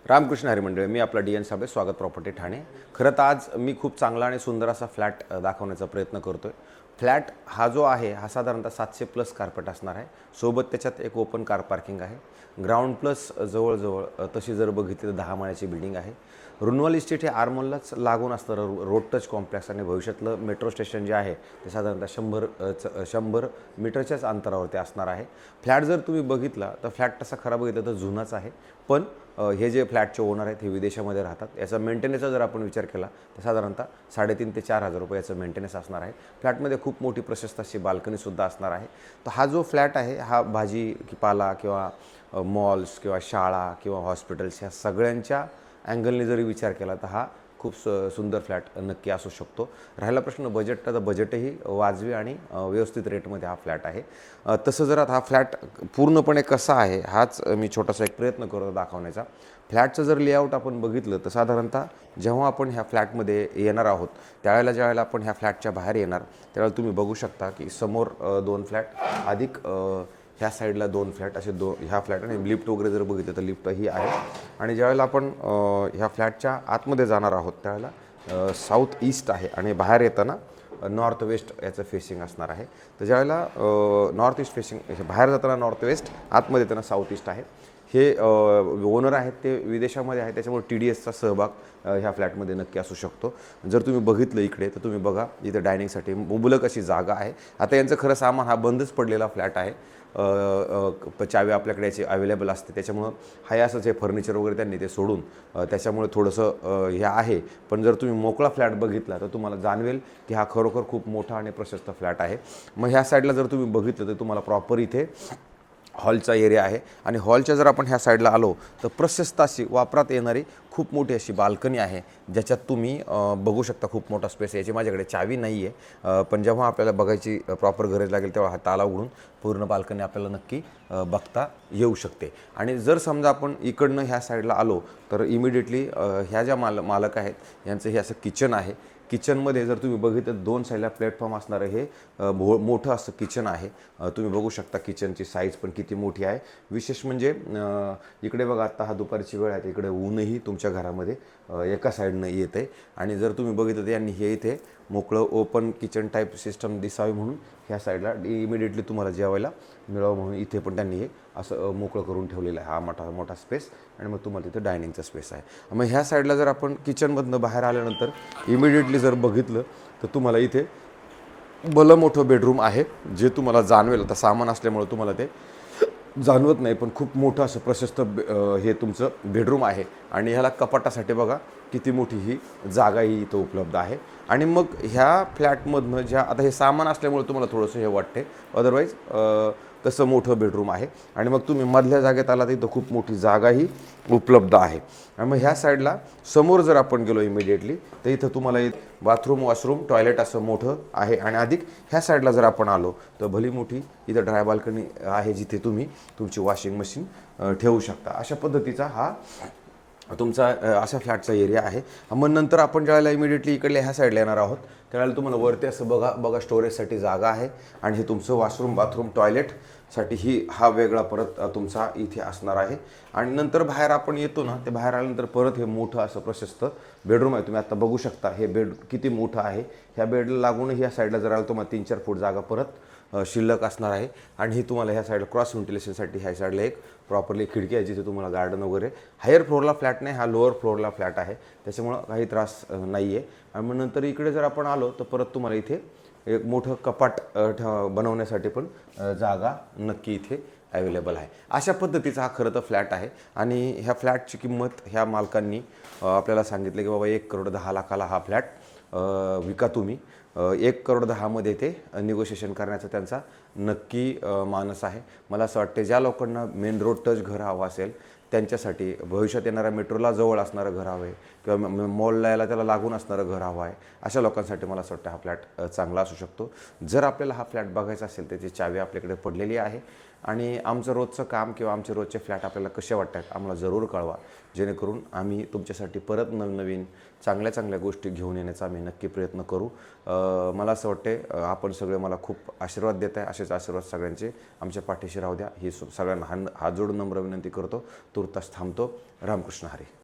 रामकृष्ण हरी मंडळी, मी आपला D N Sable, स्वागत प्रॉपर्टी ठाणे। खरं तर आज मी खूप चांगला आणि सुंदर असा फ्लॅट दाखवण्याचा प्रयत्न करतोय। फ्लॅट हा जो आहे हा साधारणतः 700 प्लस कार्पेट असणार आहे। सोबत त्याच्यात एक ओपन कार पार्किंग आहे। ग्राउंड प्लस जवळजवळ तशी जर बघितली तर 10 माळ्याची बिल्डिंग आहे। रुनवल इस्टेट हे आरमोललाच लागून असणारं रोड टच कॉम्प्लेक्स आणि भविष्यातलं मेट्रो स्टेशन जे आहे ते साधारणतः 100 मीटरच्याच अंतरावरती असणार आहे। फ्लॅट जर तुम्ही बघितला तर फ्लॅट तसा खरा बघितला तर जुनाच आहे, पण हे जे फ्लॅटचे ओनर आहेत हे विदेशामध्ये राहतात। याचा मेंटेनन्सचा जर आपण विचार केला तर साधारणतः 3,500 ते 4,000 रुपये याचं मेंटेनन्स असणार आहे। फ्लॅटमध्ये खूप मोठी प्रशस्त अशी बाल्कनीसुद्धा असणार आहे। तर हा जो फ्लॅट आहे हा भाजीपाला किंवा मॉल्स किंवा शाळा किंवा हॉस्पिटल्स ह्या सगळ्यांच्या अँगलने जरी विचार केला तर हा खूप सुंदर फ्लॅट नक्की असू शकतो। राहिला प्रश्न बजेटचा, तर बजेटही वाजवी आणि व्यवस्थित रेटमध्ये हा फ्लॅट आहे। तसं जर आता हा फ्लॅट पूर्णपणे कसा आहे हाच मी छोटासा एक प्रयत्न करतो दाखवण्याचा। फ्लॅटचं जर लेआउट आपण बघितलं तर साधारणतः जेव्हा आपण ह्या फ्लॅटमध्ये येणार आहोत ज्यावेळेला आपण ह्या फ्लॅटच्या बाहेर येणार त्यावेळेला तुम्ही बघू शकता की समोर 2 फ्लॅट अधिक ह्या साईडला 2 फ्लॅट असे ह्या फ्लॅट आणि लिफ्ट वगैरे जर बघितलं तर लिफ्ट ही आहे। आणि ज्यावेळेला आपण ह्या फ्लॅटच्या आतमध्ये जाणार आहोत त्यावेळेला साऊथ ईस्ट आहे आणि बाहेर येताना नॉर्थ वेस्ट याचं फेसिंग असणार आहे। तर ज्यावेळेला नॉर्थ ईस्ट फेसिंग बाहेर जाताना नॉर्थ वेस्ट, आतमध्ये येताना साऊथ ईस्ट आहे। हे ओनर आहेत ते विदेशामध्ये आहेत, त्याच्यामुळे TDSचा सहभाग ह्या फ्लॅटमध्ये नक्की असू शकतो। जर तुम्ही बघितलं इकडे तर तुम्ही बघा इथे डायनिंगसाठी मुबलक अशी जागा आहे। आता यांचं खरं सामान हा बंदच पडलेला फ्लॅट आहे, चावी आपल्याकडे याची अवेलेबल असते, त्याच्यामुळं हाय असंच हे फर्निचर वगैरे त्यांनी ते सोडून त्याच्यामुळे थोडंसं हे आहे। पण जर तुम्ही मोकळा फ्लॅट बघितला तर तुम्हाला जाणवेल की हा खरोखर खूप मोठा आणि प्रशस्त फ्लॅट आहे। मग ह्या साईडला जर तुम्ही बघितलं तर तुम्हाला प्रॉपर इथे हॉलचा एरिया आहे आणि हॉलच्या जर आपण ह्या साईडला आलो तर प्रशस्त अशी वापरात येणारी खूप मोठी अशी बाल्कनी आहे, ज्याच्यात तुम्ही बघू शकता खूप मोठा स्पेस। याची माझ्याकडे चावी नाही आहे, पण जेव्हा आपल्याला बघायची प्रॉपर गरज लागेल तेव्हा हा ताला उघडून पूर्ण बाल्कनी आपल्याला नक्की बघता येऊ शकते। आणि जर समजा आपण इकडनं ह्या साईडला आलो तर इमिडिएटली ह्या ज्या मालक आहेत यांचं हे असं किचन आहे। किचनमध्ये जर तुम्ही बघितलं 2 साईडला प्लॅटफॉर्म असणारं हे मोठं असं किचन आहे। तुम्ही बघू शकता किचनची साईज पण किती मोठी आहे। विशेष म्हणजे इकडे बघा आता हा दुपारची वेळ आहे, इकडे ऊनही तुमच्या घरामध्ये एका साईडनं येत आहे। आणि जर तुम्ही बघितलं तर यांनी हे इथे मोकळं ओपन किचन टाईप सिस्टम दिसावी म्हणून ह्या साईडला इमिडिएटली तुम्हाला जेवायला मिळावं म्हणून इथे पण त्यांनी हे असं मोकळं करून ठेवलेलं आहे, हा मोठा स्पेस। आणि मग तुम्हाला तिथे डायनिंगचा स्पेस आहे। मग ह्या साईडला जर आपण किचनमधनं बाहेर आल्यानंतर इमिडिएटली जर बघितलं तर तुम्हाला इथे भलं मोठं बेडरूम आहे, जे तुम्हाला जाणवेल। आता सामान असल्यामुळे तुम्हाला ते जाणवत नाही, पण खूप मोठं असं प्रशस्त हे तुमचं बेडरूम आहे। आणि ह्याला कपाटासाठी बघा किती मोठी ही जागा ही इथं उपलब्ध आहे। आणि मग ह्या फ्लॅटमधनं ज्या आता हे सामान असल्यामुळे तुम्हाला थोडंसं हे वाटते, अदरवाईज तसं मोठं बेडरूम आहे। आणि मग तुम्ही मधल्या जागेत आला तर इथं खूप मोठी जागाही उपलब्ध आहे। आणि मग ह्या साईडला समोर जर आपण गेलो इमिडिएटली तर इथं तुम्हाला बाथरूम, वॉशरूम, टॉयलेट असं मोठं आहे। आणि अधिक ह्या साईडला जर आपण आलो तर भली मोठी इथं ड्राय बाल्कनी आहे, जिथे तुम्ही तुमची वॉशिंग मशीन ठेवू शकता। अशा पद्धतीचा हा तुमचा अशा फ्लॅटचा एरिया आहे। मग नंतर आपण ज्यावेळेला इमिडिएटली इकडल्या ह्या साईडला येणार आहोत त्यावेळेला तुम्हाला वरती असं बघा स्टोरेजसाठी जागा आहे। आणि हे तुमचं वॉशरूम, बाथरूम, टॉयलेटसाठी हा वेगळा परत तुमचा इथे असणार आहे। आणि नंतर बाहेर आपण येतो ना, ते बाहेर आल्यानंतर परत हे मोठं असं प्रशस्त बेडरूम आहे। तुम्ही आता बघू शकता हे बेड किती मोठं आहे। ह्या बेडला लागूनही ह्या साईडला जर आलं तुम्हाला 3-4 फूट जागा परत शिल्लक असणार आहे। आणि ही तुम्हाला ह्या साईडला क्रॉस व्हेंटिलेशनसाठी ह्या साईडला एक प्रॉपरली खिडकी आहे, जिथे तुम्हाला गार्डन वगैरे, हायर फ्लोअरला फ्लॅट नाही, हा लोअर फ्लोअरला फ्लॅट आहे, त्याच्यामुळं काही त्रास नाही आहे। आणि मग नंतर इकडे जर आपण आलो तर परत तुम्हाला इथे एक मोठं कपाट बनवण्यासाठी पण जागा नक्की इथे अवेलेबल आहे। अशा पद्धतीचा हा खरं तर फ्लॅट आहे। आणि ह्या फ्लॅटची किंमत ह्या मालकांनी आपल्याला सांगितलं की बाबा 1,10,00,000ला हा फ्लॅट विका तुम्ही। 1,10,00,000 मध्ये ते निगोशिएशन करण्याचा त्यांचा नक्की मानस आहे। मला असं वाटते ज्या लोकांना मेन रोड टच घर हवं असेल त्यांच्यासाठी, भविष्यात येणाऱ्या मेट्रोला जवळ असणारं घर हवं आहे किंवा मॉलला यायला त्याला लागून असणारं घर हवं आहे, अशा लोकांसाठी मला असं वाटतं हा फ्लॅट चांगला असू शकतो। जर आपल्याला हा फ्लॅट बघायचा असेल त्याची चावी आपल्याकडे पडलेली आहे। आणि आमचं रोजचं काम किंवा आमचे रोजचे फ्लॅट आपल्याला कसे वाटतात आम्हाला जरूर कळवा, जेणेकरून आम्ही तुमच्यासाठी परत नवनवीन चांगल्या गोष्टी घेऊन येण्याचा आम्ही नक्की प्रयत्न करू। मला असं वाटते आपण सगळे मला खूप आशीर्वाद देत आहे, असेच आशीर्वाद सगळ्यांचे आमच्या पाठीशी राहू द्या ही सगळ्यांना हात जोडून नम्र विनंती करतो। तुर्तास थांबतो। रामकृष्ण हरी।